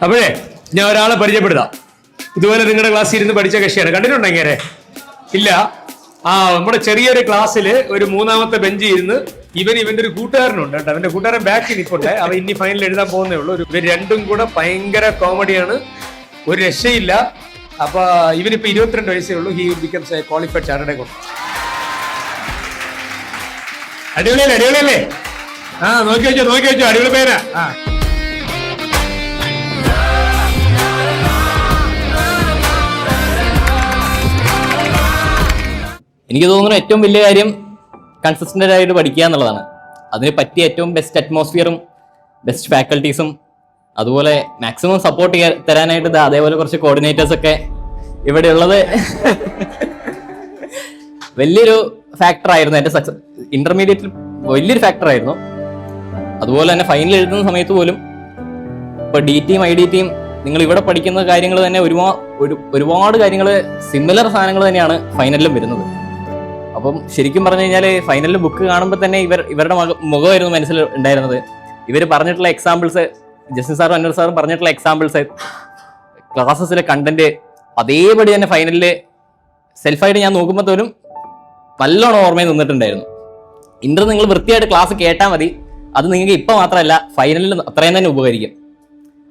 അപ്പോഴേ ഞാൻ ഒരാളെ പരിചയപ്പെടുത്താം. ഇതുപോലെ നിങ്ങളുടെ ക്ലാസ്സിൽ ഇരുന്ന് പഠിച്ച കക്ഷിയാണ്. കണ്ടിട്ടുണ്ടോ ഇങ്ങനെ? ഇല്ല. നമ്മുടെ ചെറിയൊരു ക്ലാസ്സിൽ ഒരു മൂന്നാമത്തെ ബെഞ്ചിൽ ഇരുന്ന് ഇവന്റെ ഒരു കൂട്ടുകാരനുണ്ട് കേട്ടോ. അവന്റെ കൂട്ടുകാരൻ ബാക്കിൽ നിൽപ്പുണ്ട്. അവൻ ഇനി ഫൈനൽ എഴുതാൻ പോകുന്നേ ഉള്ളൂ. ഇവർ രണ്ടും കൂടെ ഭയങ്കര കോമഡിയാണ്, ഒരു രക്ഷയില്ല. അപ്പൊ ഇവനിപ്പോ 22 വയസ്സേ ഉള്ളൂ. He becomes A qualified chartered accountant. അടിപൊളിയല്ലേ? അടിപൊളിയല്ലേ? നോക്കി വെച്ചോ അടിപൊളി പേരാ. എനിക്ക് തോന്നുന്നു ഏറ്റവും വലിയ കാര്യം കൺസിസ്റ്റന്റ് ആയിട്ട് പഠിക്കുക എന്നുള്ളതാണ്. അതിന് പറ്റിയ ഏറ്റവും ബെസ്റ്റ് അറ്റ്മോസ്ഫിയറും ബെസ്റ്റ് ഫാക്കൽറ്റീസും അതുപോലെ മാക്സിമം സപ്പോർട്ട് തരാനായിട്ട് അതേപോലെ കുറച്ച് കോർഡിനേറ്റേഴ്സ് ഒക്കെ ഇവിടെ ഉള്ളത് വലിയൊരു ഫാക്ടർ ആയിരുന്നു. എൻ്റെ സക്സസ് ഇന്റർമീഡിയറ്റിൽ വലിയൊരു ഫാക്ടർ ആയിരുന്നു. അതുപോലെ തന്നെ ഫൈനൽ എഴുതുന്ന സമയത്ത് പോലും ഇപ്പൊ ഡി ടിയും ഐ ഡി ടിയും നിങ്ങൾ ഇവിടെ പഠിക്കുന്ന കാര്യങ്ങൾ തന്നെ ഒരുപാട് കാര്യങ്ങൾ സിമിലർ സാധനങ്ങൾ തന്നെയാണ് ഫൈനലിലും വരുന്നത്. അപ്പം ശരിക്കും പറഞ്ഞു കഴിഞ്ഞാൽ ഫൈനലിൽ ബുക്ക് കാണുമ്പോൾ തന്നെ ഇവരുടെ മുഖമായിരുന്നു മനസ്സിൽ ഉണ്ടായിരുന്നത്. ഇവർ പറഞ്ഞിട്ടുള്ള എക്സാമ്പിൾസ്, ജസ്റ്റിൻ സാറും അൻവർ സാറും പറഞ്ഞിട്ടുള്ള എക്സാമ്പിൾസ്, ക്ലാസ്സസിലെ കണ്ടന്റ് അതേപടി തന്നെ ഫൈനലിൽ സെൽഫായിട്ട് ഞാൻ നോക്കുമ്പോൾ പോലും നല്ലോണം ഓർമ്മയിൽ നിന്നിട്ടുണ്ടായിരുന്നു. നിങ്ങൾ വൃത്തിയായിട്ട് ക്ലാസ് കേട്ടാൽ മതി. അത് നിങ്ങൾക്ക് ഇപ്പം മാത്രമല്ല ഫൈനലിൽ അത്രയും തന്നെ ഉപകരിക്കും.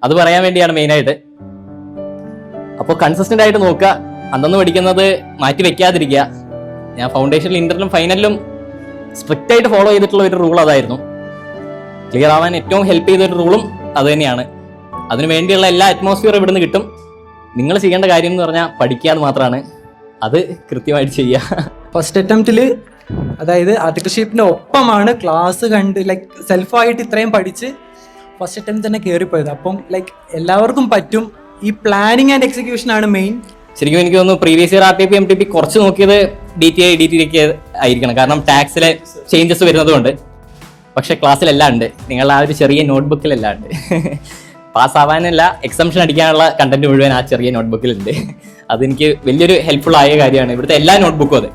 അത് പറയാൻ വേണ്ടിയാണ് മെയിനായിട്ട്. അപ്പോൾ കൺസിസ്റ്റന്റ് ആയിട്ട് നോക്കുക, അന്നന്ന് പഠിക്കുന്നത് മാറ്റി വെക്കാതിരിക്കുക. ഞാൻ ഫൗണ്ടേഷനിൽ ഇന്ററിലും ഫൈനലിലും സ്ട്രിക്റ്റ് ആയിട്ട് ഫോളോ ചെയ്തിട്ടുള്ള ഒരു റൂൾ അതായിരുന്നു. ക്ലിയർ ആവാൻ ഏറ്റവും ഹെൽപ്പ് ചെയ്ത ഒരു റൂളും അത് തന്നെയാണ്. അതിനു വേണ്ടിയുള്ള എല്ലാ അറ്റ്മോസ്ഫിയറും ഇവിടുന്ന് കിട്ടും. നിങ്ങൾ ചെയ്യേണ്ട കാര്യം എന്ന് പറഞ്ഞാൽ പഠിക്കുക മാത്രമാണ്. അത് കൃത്യമായിട്ട് ചെയ്യുക. ഫസ്റ്റ് അറ്റംപ്റ്റിൽ അതായത് ആർട്ടിക്കിൾഷിപ്പിന്റെ ഒപ്പമാണ് ക്ലാസ് കണ്ട് സെൽഫായിട്ട് ഇത്രയും പഠിച്ച് ഫസ്റ്റ് അറ്റംപ്റ്റ് തന്നെ കയറിപ്പോയത്. അപ്പം എല്ലാവർക്കും പറ്റും. ഈ പ്ലാനിങ് ആൻഡ് എക്സിക്യൂഷൻ ആണ് മെയിൻ. ശരിക്കും എനിക്ക് തോന്നുന്നു പ്രീവിയസ് ഇയർ RTP MTP കുറച്ച് നോക്കിയത് DTI DTD ആയിരിക്കണം. കാരണം ടാക്സിലെ ചേഞ്ചസ് വരുന്നതുകൊണ്ട്. പക്ഷെ ക്ലാസ്സിലെല്ലാം ഉണ്ട്. നിങ്ങളുടെ ആ ഒരു ചെറിയ നോട്ട്ബുക്കിലെല്ലാം ഉണ്ട്. പാസ്സാവാനല്ല, എക്സംഷൻ അടിക്കാനുള്ള കണ്ടന്റ് മുഴുവൻ ആ ചെറിയ നോട്ട്ബുക്കിലുണ്ട്. അതെനിക്ക് വലിയൊരു ഹെൽപ്ഫുൾ ആയ കാര്യമാണ്. ഇവിടുത്തെ എല്ലാ നോട്ട്ബുക്കും അത്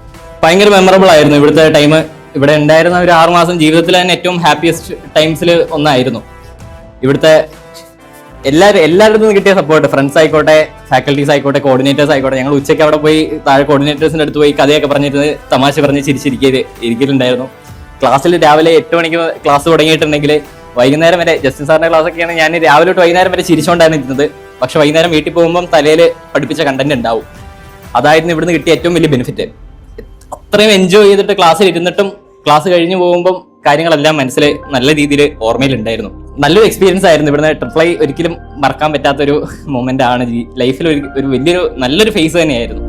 ഭയങ്കര മെമ്മറബിൾ ആയിരുന്നു. ഇവിടുത്തെ ടൈം ഇവിടെ ഉണ്ടായിരുന്ന ഒരു 6 മാസം ജീവിതത്തിൽ തന്നെ ഏറ്റവും ഹാപ്പിയസ്റ്റ് ടൈംസിൽ ഒന്നായിരുന്നു. ഇവിടുത്തെ എല്ലാവരുടെ നിന്ന് കിട്ടിയ സപ്പോർട്ട്, ഫ്രണ്ട്സ് ആയിക്കോട്ടെ, ഫാക്കൽറ്റീസ് ആയിക്കോട്ടെ, കോർഡിനേറ്റേഴ്സ് ആയിക്കോട്ടെ. ഞങ്ങൾ ഉച്ചയ്ക്ക് അവിടെ പോയി താഴെ കോർഡിനേറ്റേഴ്സിൻ്റെ അടുത്ത് പോയി കഥയൊക്കെ പറഞ്ഞിരുന്നത്, തമാശ പറഞ്ഞ് ഇരിക്കലുണ്ടായിരുന്നു. ക്ലാസ്സിൽ രാവിലെ 8 മണിക്ക് ക്ലാസ് തുടങ്ങിയിട്ടുണ്ടെങ്കിൽ വൈകുന്നേരം വരെ, ജസ്റ്റിൻ സാറിന്റെ ക്ലാസ് ഒക്കെയാണ്, ഞാൻ രാവിലെ തൊട്ട് വൈകുന്നേരം വരെ ചിരിച്ചുകൊണ്ടാണ് ഇരുന്നത്. പക്ഷെ വൈകുന്നേരം വീട്ടിൽ പോകുമ്പം തലയിൽ പഠിപ്പിച്ച കണ്ടന്റ് ഉണ്ടാവും. അതായിരുന്നു ഇവിടുന്ന് കിട്ടിയ ഏറ്റവും വലിയ ബെനിഫിറ്റ്. അത്രയും എൻജോയ് ചെയ്തിട്ട് ക്ലാസ്സിൽ ഇരുന്നിട്ടും ക്ലാസ് കഴിഞ്ഞ് പോകുമ്പം കാര്യങ്ങളെല്ലാം മനസ്സിൽ നല്ല രീതിയിൽ ഓർമ്മയിലുണ്ടായിരുന്നു. നല്ലൊരു എക്സ്പീരിയൻസ് ആയിരുന്നു. ഇവിടുന്ന് ട്രിപ്പിൾ ഐ ഒരിക്കലും മറക്കാൻ പറ്റാത്തൊരു മൊമെന്റ് ആണ്. ലൈഫിൽ ഒരു വലിയൊരു നല്ലൊരു ഫേസ് തന്നെയായിരുന്നു.